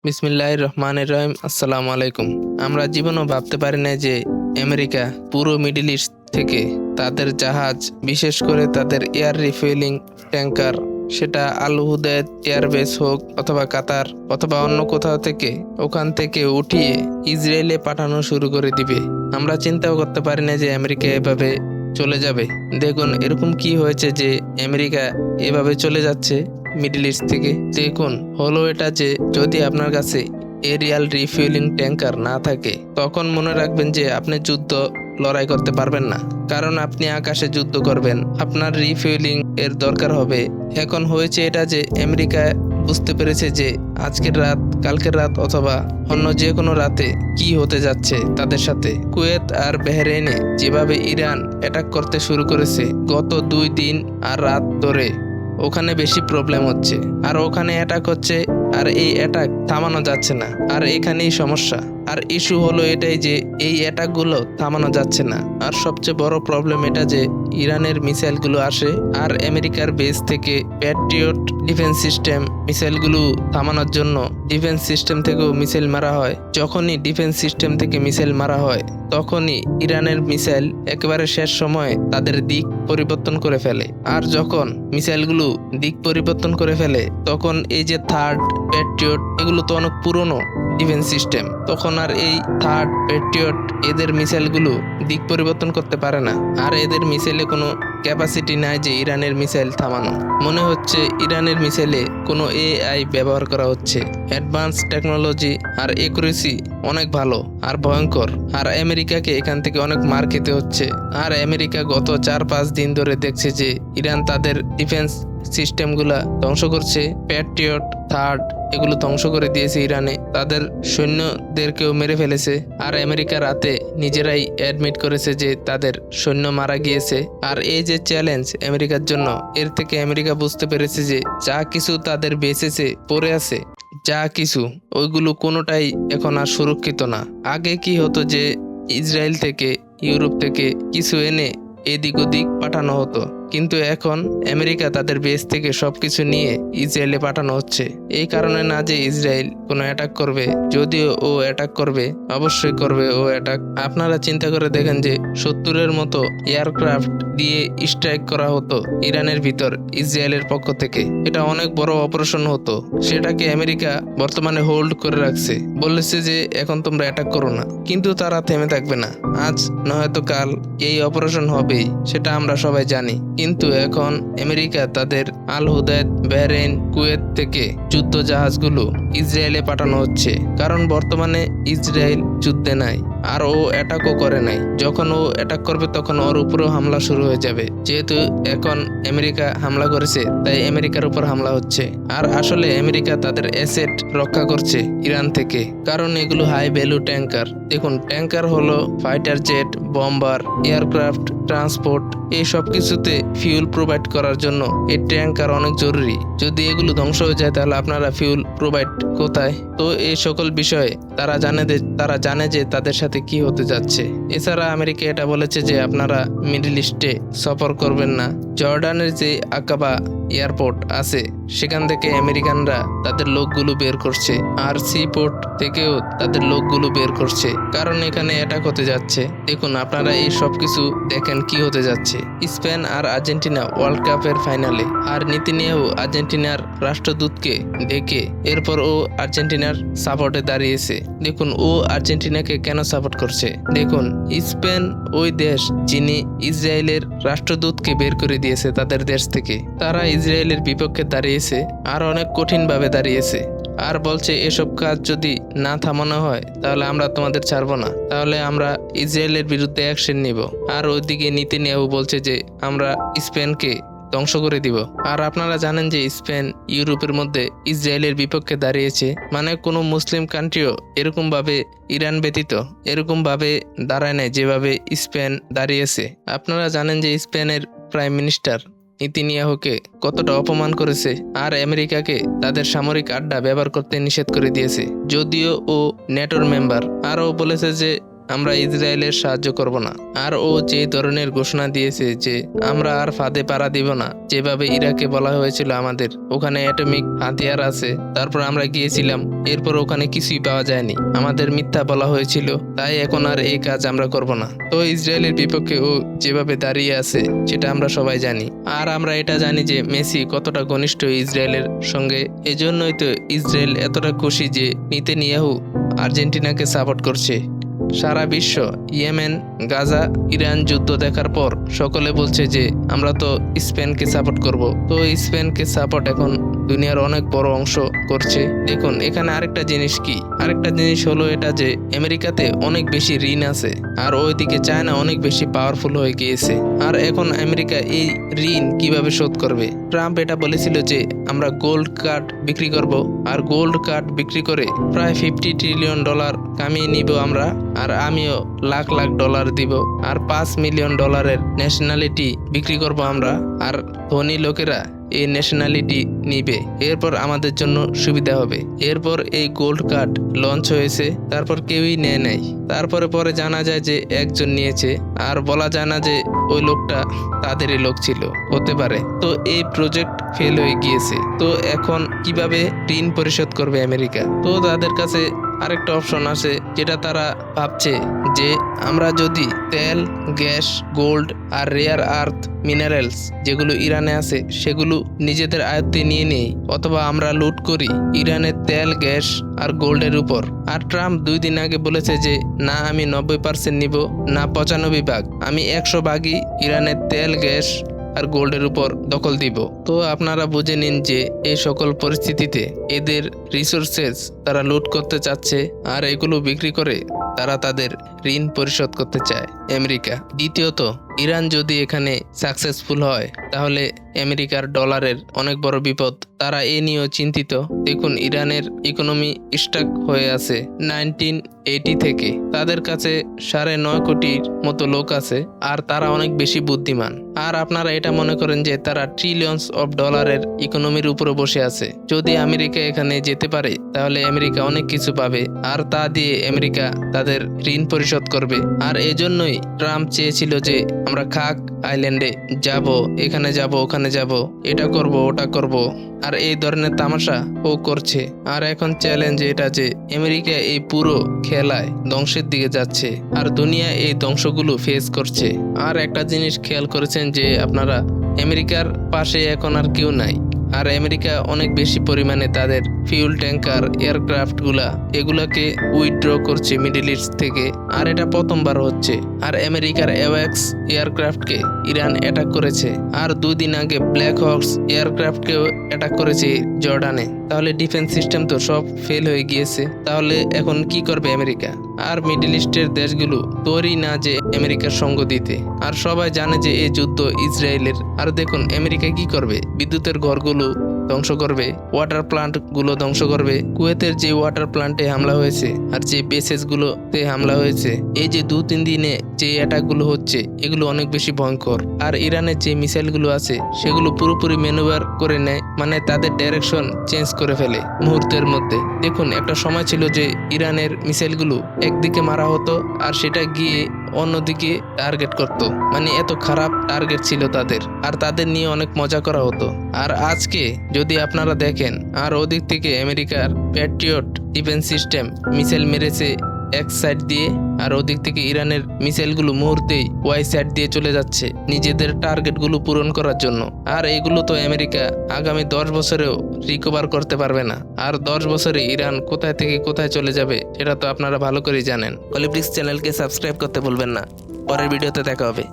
বিসমিল্লাহির রহমানির রহিম। আসসালামু আলাইকুম। আমরা জীবনেও ভাবতে পারি না যে আমেরিকা পুরো মিডল ইস্ট থেকে তাদের জাহাজ, বিশেষ করে তাদের এয়ার রিফুয়েলিং ট্যাঙ্কার, সেটা আল হুদায়দ এয়ারবেস হোক অথবা কাতার অথবা অন্য কোথাও থেকে, ওখান থেকে উঠিয়ে ইসরায়েলে পাঠানো শুরু করে দিবে। আমরা চিন্তাও করতে পারি না যে আমেরিকা এভাবে চলে যাবে। দেখুন এরকম কি হয়েছে যে আমেরিকা এভাবে চলে যাচ্ছে মিডল ইস্ট থেকে। দেখুন হলো এটা যে যদি আপনার কাছে এরিয়াল রিফুয়েলিং ট্যাঙ্কার না থাকে, তখন মনে রাখবেন যে আপনি যুদ্ধ লড়াই করতে পারবেন না, কারণ আপনি আকাশে যুদ্ধ করবেন, আপনার রিফুয়েলিং এর দরকার হবে। এখন হয়েছে এটা যে আমেরিকা বুঝতে পেরেছে যে আজকের রাত, কালকের রাত অথবা অন্য যে কোনো রাতে কি হতে যাচ্ছে তাদের সাথে। কুয়েত আর বাহরাইনে যেভাবে ইরান অ্যাটাক করতে শুরু করেছে গত 2 দিন আর রাত ধরে, ওখানে বেশি প্রবলেম হচ্ছে আর ওখানে অ্যাটাক হচ্ছে, আর এই অ্যাটাক থামানো যাচ্ছে না। আর এখানেই সমস্যা আর ইস্যু হলো এটাই যে এই অ্যাটাকগুলো থামানো যাচ্ছে না। আর সবচেয়ে বড় প্রবলেম এটা যে ইরানের মিসাইলগুলো আসে আর আমেরিকার বেস থেকে প্যাট্রিয়ট ডিফেন্স সিস্টেম, মিসাইলগুলো থামানোর জন্য ডিফেন্স সিস্টেম থেকেও মিসাইল মারা হয়। যখনই ডিফেন্স সিস্টেম থেকে মিসাইল মারা হয় তখনই ইরানের মিসাইল একেবারে শেষ সময়ে তাদের দিক পরিবর্তন করে ফেলে। আর যখন মিসাইলগুলো দিক পরিবর্তন করে ফেলে তখন এই যে থার্ড প্যাট্রিয়ট, এগুলো তো অনেক পুরনো ডিফেন্স সিস্টেম, তখন আর এই থার্ড প্যাট্রিয়ট এদের মিসাইলগুলো দিক পরিবর্তন করতে পারে না। আর এদের মিসাইলে কোনো ক্যাপাসিটি নাই যে ইরানের মিসাইল থামানো। মনে হচ্ছে ইরানের মিসাইলে কোনো এআই ব্যবহার করা হচ্ছে। অ্যাডভান্স টেকনোলজি আর একুরেসি অনেক ভালো আর ভয়ঙ্কর। আর আমেরিকাকে এখান থেকে অনেক মার খেতে হচ্ছে। আর আমেরিকা গত 4-5 দিন ধরে দেখছে যে ইরান তাদের ডিফেন্স সিস্টেমগুলা ধ্বংস করছে। প্যাট্রিয়ট, থার্ড, এগুলো ধ্বংস করে দিয়েছে ইরানে, তাদের সৈন্যদেরকেও মেরে ফেলেছে। আর আমেরিকা রাতে নিজেরাই অ্যাডমিট করেছে যে তাদের সৈন্য মারা গিয়েছে। আর এই যে চ্যালেঞ্জ আমেরিকার জন্য, এর থেকে আমেরিকা বুঝতে পেরেছে যে যা কিছু তাদের বেঁচেছে পড়ে আছে, যা কিছু, ওইগুলো কোনোটাই এখন আর সুরক্ষিত না। আগে কি হতো যে ইসরায়েল থেকে, ইউরোপ থেকে কিছু এনে এদিক ওদিক পাঠানো হতো, কিন্তু এখন আমেরিকা তাদের বেস থেকে সবকিছু নিয়ে ইসরায়েলে পাঠানো হচ্ছে। এই কারণে না যে ইসরায়েল কোনো অ্যাটাক করবে, যদিও ও অ্যাটাক করবে, অবশ্যই করবে ও অ্যাটাক। আপনারা চিন্তা করে দেখেন যে 70-এর মতো এয়ারক্রাফট দিয়ে স্ট্রাইক করা হতো ইরানের ভিতর ইসরায়েলের পক্ষ থেকে। এটা অনেক বড় অপারেশন হতো, সেটাকে আমেরিকা বর্তমানে হোল্ড করে রাখছে, বলেছে যে এখন তোমরা অ্যাটাক করো না। কিন্তু তারা থেমে থাকবে না, আজ নয়তো কাল এই অপারেশন হবেই, সেটা আমরা সবাই জানি। কিন্তু এখন আমেরিকা তাদের আল হুদায়দ, বাহরাইন, কুয়েত থেকে যুদ্ধ জাহাজগুলো ইসরায়েলে পাঠানো হচ্ছে, কারণ বর্তমানে ইসরায়েল যুদ্ধে নাই আর ও অ্যাটাকও করে নাই। যখন ও অ্যাটাক করবে তখন ওর উপরেও হামলা শুরু হয়ে যাবে। যেহেতু এখন আমেরিকা হামলা করেছে তাই আমেরিকার উপর হামলা হচ্ছে। আর আসলে আমেরিকা তাদের অ্যাসেট রক্ষা করছে ইরান থেকে, কারণ এগুলো হাই ভ্যালু ট্যাঙ্কার। দেখুন ট্যাঙ্কার হলো fighter jet, bomber, aircraft, transport, এই সব কিছুতে ফিউল প্রোভাইড করার জন্য এই ট্যাঙ্কার অনেক জরুরি। যদি এগুলো ধ্বংস হয়ে যায় তাহলে আপনারা ফিউল প্রোভাইড কোথায়? তো এই সকল বিষয়ে তারা জানে যে তাদের সাথে কি হতে যাচ্ছে। এছাড়া আমেরিকা এটা বলেছে যে আপনারা মিডল ইস্টে সফর করবেন না। জর্ডানের যে আকাবা এয়ারপোর্ট আছে সেখান থেকে আমেরিকানরা তাদের লোকগুলো বের করছে, আর সি পোর্ট থেকেও তাদের লোকগুলো বের করছে, কারণ এখানে অ্যাটাক হতে যাচ্ছে। দেখুন আপনারা এই সব কিছু দেখেন কি হতে যাচ্ছে। স্পেন আর আর্জেন্টিনা ওয়ার্ল্ড কাপের ফাইনালে, আর নেতানিয়াহু আর্জেন্টিনার রাষ্ট্রদূতকে ডেকে এরপর ও আর্জেন্টিনার সাপোর্টে দাঁড়িয়েছে। দেখুন ও আর্জেন্টিনাকে কেন সাপোর্ট করছে। দেখুন স্পেন ওই দেশ যিনি ইসরায়েলের রাষ্ট্রদূতকে বের করে দিয়েছে তাদের দেশ থেকে, তারা ইসরায়েলের বিপক্ষে দাঁড়িয়েছে আর অনেক কঠিনভাবে দাঁড়িয়েছে। আর বলছে এসব কাজ যদি না থামানো হয় তাহলে আমরা তোমাদের ছাড়বো না, তাহলে আমরা ইসরায়েলের বিরুদ্ধে অ্যাকশন নিব। আর ওইদিকে নেতানিয়াহু বলছে যে আমরা স্পেনকে ধ্বংস করে দিব। আর আপনারা জানেন যে স্পেন ইউরোপের মধ্যে ইসরায়েলের বিপক্ষে দাঁড়িয়েছে, মানে কোনো মুসলিম কান্ট্রিও এরকম ভাবে ইরান ব্যতীত এরকম ভাবে দাঁড়ায় নাই যেভাবে স্পেন দাঁড়িয়েছে। আপনারা জানেন যে স্পেনের প্রাইম মিনিস্টার নেতানিয়াহুকে কতটা অপমান করেছে, আর আমেরিকাকে তাদের সামরিক আড্ডা ব্যবহার করতে নিষেধ করে দিয়েছে, যদিও ও ন্যাটোর মেম্বার। আরও বলেছে যে আমরা ইসরায়েলের সাহায্য করব না। আর ও যে ধরনের ঘোষণা দিয়েছে যে আমরা আর ফাঁদে পাড়া দিব না, যেভাবে ইরাকে বলা হয়েছিল আমাদের ওখানে অ্যাটমিক হাতিয়ার আছে, তারপর আমরা গিয়েছিলাম, এরপর ওখানে কিছুই পাওয়া যায়নি, আমাদের মিথ্যা বলা হয়েছিল, তাই এখন আর এই কাজ আমরা করব না। তো ইসরায়েলের বিপক্ষে ও যেভাবে দাঁড়িয়ে আছে সেটা আমরা সবাই জানি। আর আমরা এটা জানি যে মেসি কতটা ঘনিষ্ঠ ইসরায়েলের সঙ্গে, এজন্যই তো ইসরায়েল এতটা খুশি যে নেতানিয়াহু আর্জেন্টিনাকে সাপোর্ট করছে। সারা বিশ্ব ইয়েমেন, গাজা, ইরান যুদ্ধ দেখার পর সকলে বলছে যে আমরা তো স্পেনকে সাপোর্ট করব। তো স্পেনকে সাপোর্ট এখন দুনিয়ার অনেক বড় অংশ করছে। দেখুন এখানে আরেকটা জিনিস হলো এটা যে আমেরিকাতে অনেক বেশি ঋণ আছে, আর ওইদিকে চায়না অনেক বেশি পাওয়ারফুল হয়ে গিয়েছে। আর এখন আমেরিকা এই ঋণ কিভাবে শোধ করবে? ট্রাম্প এটা বলেছিল যে আমরা গোল্ড কার্ড বিক্রি করব, আর গোল্ড কার্ড বিক্রি করে প্রায় $50 ট্রিলিয়ন কামিয়ে নিব আমরা, আর আমিও লাখ লাখ ডলার দিব, আর $5 মিলিয়ন ন্যাশনালিটি বিক্রি করব আমরা, আর ধনী লোকেরা এই ন্যাশনালিটি নিবে, এরপর আমাদের জন্য সুবিধা হবে। এরপর এই গোল্ড কার্ড লঞ্চ হয়েছে, তারপর কেউই নেয় নাই। পরে জানা যায় যে একজন নিয়েছে, আর বলা যায় না যে ওই লোকটা তাদেরই লোক ছিল, হতে পারে। তো এই প্রজেক্ট ফেল হয়ে গিয়েছে। তো এখন কিভাবে ঋণ পরিশোধ করবে আমেরিকা? তো তাদের কাছে আরেকটা অপশন আছে, যেটা তারা ভাবছে যে আমরা যদি তেল, গ্যাস, গোল্ড আর রেয়ার আর্থ মিনারেলস যেগুলো ইরানে আছে সেগুলো নিজেদের আয়ত্তে নিয়ে নেই, অথবা আমরা লুট করি ইরানের তেল, গ্যাস আর গোল্ডের উপর। আর ট্রাম্প 2 দিন আগে বলেছে যে না আমি 90% নিব, না 95 ভাগ, আমি 100 ভাগই ইরানের তেল, গ্যাস আর গোল্ডের উপর দখল দিব। তো আপনারা বুঝে নিন যে এই সকল পরিস্থিতিতে এদের রিসোর্সেস তারা লুট করতে চাচ্ছে, আর এগুলো বিক্রি করে তারা তাদের ঋণ পরিশোধ করতে চায় আমেরিকা। দ্বিতীয়ত, ইরান যদি এখানে সাকসেসফুল হয় তাহলে আমেরিকার ডলারের অনেক বড় বিপদ, তারা এ নিয়েও চিন্তিত। দেখুন ইরানের ইকোনমি স্টাক হয়ে আছে 1980 থেকে, তাদের কাছে 9.5 কোটির মতো লোক আছে, আর তারা অনেক বেশি বুদ্ধিমান। আর আপনারা এটা মনে করেন যে তারা $ট্রিলিয়নস ইকোনমির উপরে বসে আছে। যদি আমেরিকা এখানে যেতে পারে তাহলে আমেরিকা অনেক কিছু পাবে, আর তা দিয়ে আমেরিকা তাদের ঋণ পরিশোধ করবে। আর এজন্যই ট্রাম্প চেয়েছিল যে আমরা খাক আইল্যান্ডে যাব, এখানে যাব, ওখানে যাব, এটা করব, ওটা করব, আর এই ধরনের তামাশা ও করছে। আর এখন চ্যালেঞ্জ এটা যে আমেরিকা এই পুরো খেলায় ধ্বংসের দিকে যাচ্ছে, আর দুনিয়া এই ধ্বংসগুলো ফেস করছে। আর একটা জিনিস খেয়াল করেছেন যে আপনারা, আমেরিকার পাশে এখন আর কেউ নাই, আর আমেরিকা অনেক বেশি পরিমাণে তাদের ফিউল ট্যাঙ্কার, এয়ারক্রাফট এগুলাকে উইথড্র করছে মিডল ইস্ট থেকে, আর এটা প্রথমবার হচ্ছে। আর আমেরিকার অ্যাওয়াক্স এয়ারক্রাফটকে ইরান অ্যাটাক করেছে, আর 2 দিন আগে ব্ল্যাক হকস এয়ারক্রাফটকেও অ্যাটাক করেছে জর্ডানে। তাহলে ডিফেন্স সিস্টেম তো সব ফেল হয়ে গিয়েছে, তাহলে এখন কি করবে আমেরিকা? আর মিডল ইস্টের দেশগুলো তৈরি না যে আমেরিকার সঙ্গ দিতে, আর সবাই জানে যে এই যুদ্ধ ইসরায়েলের। আর দেখুন আমেরিকা কি করবে, বিদ্যুতের ঘরগুলো ধ্বংস করবে, ওয়াটার প্লান্ট গুলো ধ্বংস করবে। কুয়েতের যে ওয়াটার প্লান্টে হামলা হয়েছে আর যে বেসেস গুলোতে হামলা হয়েছে, এই যে 2-3 দিনে যে অ্যাটাক গুলো হচ্ছে এগুলো অনেক বেশি ভয়ঙ্কর। আর ইরানের যে মিসাইল গুলো আছে সেগুলো পুরোপুরি ম্যানুভার করে নেয়, মানে তাদের ডাইরেকশন চেঞ্জ করে ফেলে মুহূর্তের মধ্যে। দেখুন একটা সময় ছিল যে ইরানের মিসাইল গুলো একদিকে মারা হতো আর সেটা গিয়ে অন্যদিকে টার্গেট করত, মানে এত খারাপ টার্গেট ছিল তাদের, আর তাদের নিয়ে অনেক মজা করা হতো। আর আজকে যদি আপনারা দেখেন, আর ওদিক থেকে আমেরিকার প্যাট্রিয়ট ডিফেন্স সিস্টেম মিসাইল মেরেছে এক সাইড দিয়ে, আর ওদিক থেকে ইরানের মিসাইলগুলো মুহূর্তেই ওয়াই সাইড দিয়ে চলে যাচ্ছে নিজেদের টার্গেটগুলো পূরণ করার জন্য। আর এগুলো তো আমেরিকা আগামী 10 বছরেও রিকভার করতে পারবে না। আর 10 বছরে ইরান কোথায় থেকে কোথায় চলে যাবে সেটা তো আপনারা ভালো করেই জানেন। পলিপ্লিক্স চ্যানেলকে সাবস্ক্রাইব করতে ভুলবেন না। পরের ভিডিওতে দেখা হবে।